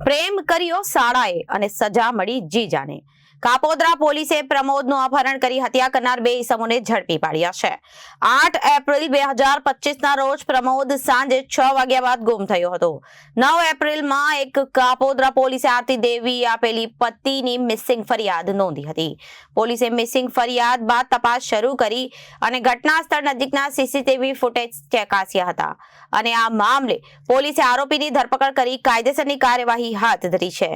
પ્રેમ કર્યો શાળાએ અને સજા મળી જીજાને। કાપોદ્રા પોલીસે પ્રમોદનું અપહરણ કરી હત્યા કરનાર બે ઇસમોને ઝડપી પાડ્યા છે। 8 એપ્રિલ 2025ના રોજ પ્રમોદ સાંજે 6 વાગ્યા બાદ ગુમ થયો હતો। 9 એપ્રિલમાં એક કાપોદ્રા પોલીસે આરતી દેવી આપેલી પતિની મિસિંગ ફરિયાદ નોંધી હતી। પોલીસે મિસિંગ ફરિયાદ બાદ તપાસ શરૂ કરી અને ઘટના સ્થળ નજીકના સીસીટીવી ફૂટેજ ચકાસ્યા હતા અને આ મામલે પોલીસે આરોપીની ધરપકડ કરી કાયદેસરની કાર્યવાહી હાથ ધરી છે।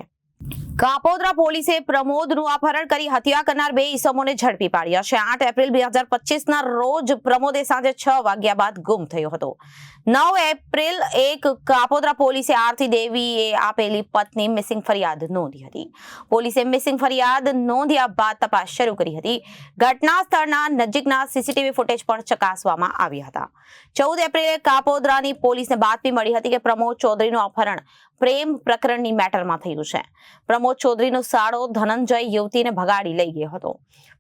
કાપોદ્રા પોલીસે પ્રમોદનું અપહરણ કરી હત્યા કરનાર બે ઇસમોને ઝડપી પાડ્યા છે। 8 એપ્રિલ 2025ના રોજ પ્રમોદે સાંજે 6 વાગ્યા બાદ ગુમ થયો હતો। 9 એપ્રિલ એક કાપોદ્રા પોલીસે આરતી દેવીએ આપેલી પત્ની મિસિંગ ફરિયાદ નોંધી હતી। પોલીસે મિસિંગ ફરિયાદ નોંધ્યા બાદ તપાસ શરૂ કરી હતી। ઘટના સ્થળના નજીકના સીસીટીવી ફૂટેજ પણ ચકાસવામાં આવ્યા હતા। 14 એપ્રિલે કાપોદ્રાની પોલીસને બાતમી મળી હતી કે પ્રમોદ ચૌધરીનું અપહરણ પ્રેમ પ્રકરણની મેટરમાં થયું છે। પ્રમોદ ચૌધરીનો સાળો ધનંજય યુવતીને ભગાડી લઈ ગયો હતો।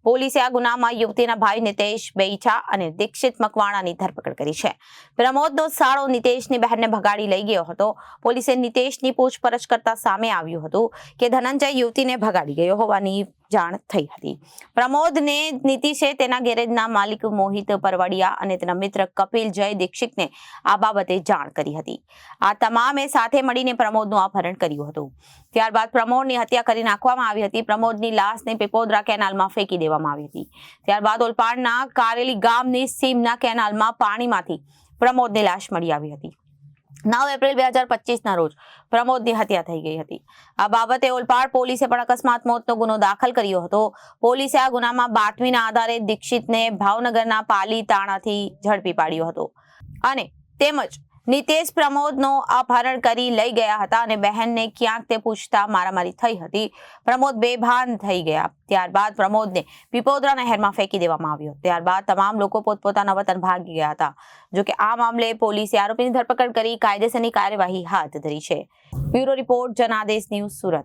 પોલીસે આ ગુનામાં યુવતીના ભાઈ નિતેશ બેઈછા અને દીક્ષિત મકવાણાની ધરપકડ કરી છે। પ્રમોદનો સાળો નિતેશની બહેનને ભગાડી લઈ ગયો હતો। પોલીસે નિતેશની પૂછપરછ કરતા સામે આવ્યું હતું કે ધનંજય યુવતીને ભગાડી ગયો હોવાની જાણ થઈ હતી। પ્રમોદને નીતિશે તેના ગેરેજના માલિક મોહિત પરવડિયા અને તેના મિત્ર કપિલ જય દીક્ષિતને આ બાબતે જાણ કરી હતી। આ તમામે સાથે મળીને પ્રમોદનું અપહરણ કર્યું હતું। ત્યારબાદ પ્રમોદની હત્યા કરી નાખવામાં આવી હતી। પ્રમોદની લાશને પીપોદરા કેનાલમાં ફેંકી દેવામાં આવી હતી। ત્યારબાદ ઓલપાડના કારેલી ગામની સીમના કેનાલમાં પાણીમાંથી પ્રમોદની લાશ મળી આવી હતી। 9 એપ્રિલ 2025ના રોજ પ્રમોદની હત્યા થઈ ગઈ હતી। આ બાબતે ઓલપાડ પોલીસે પણ અકસ્માત મોતનો ગુનો દાખલ કર્યો હતો। પોલીસે આ ગુનામાં બાતમીના આધારે દીક્ષિતને ભાવનગરના પાલીતાણાથી ઝડપી પાડ્યો હતો અને તેમજ નિતેશ પ્રમોદનો અપહરણ કરી લઈ ગયા હતા અને બહેનને ક્યાંક તે પૂછતા મારામારી થઈ હતી। પ્રમોદ બેભાન થઈ ગયા। ત્યારબાદ પ્રમોદને પીપોદરા નહેરમાં ફેંકી દેવામાં આવ્યો। ત્યારબાદ તમામ લોકો પોતપોતાના વતન ભાગી ગયા હતા। જોકે આ મામલે પોલીસે આરોપીની ધરપકડ કરી કાયદેસરની કાર્યવાહી હાથ ધરી છે। Bureau report Janadesh news Surat.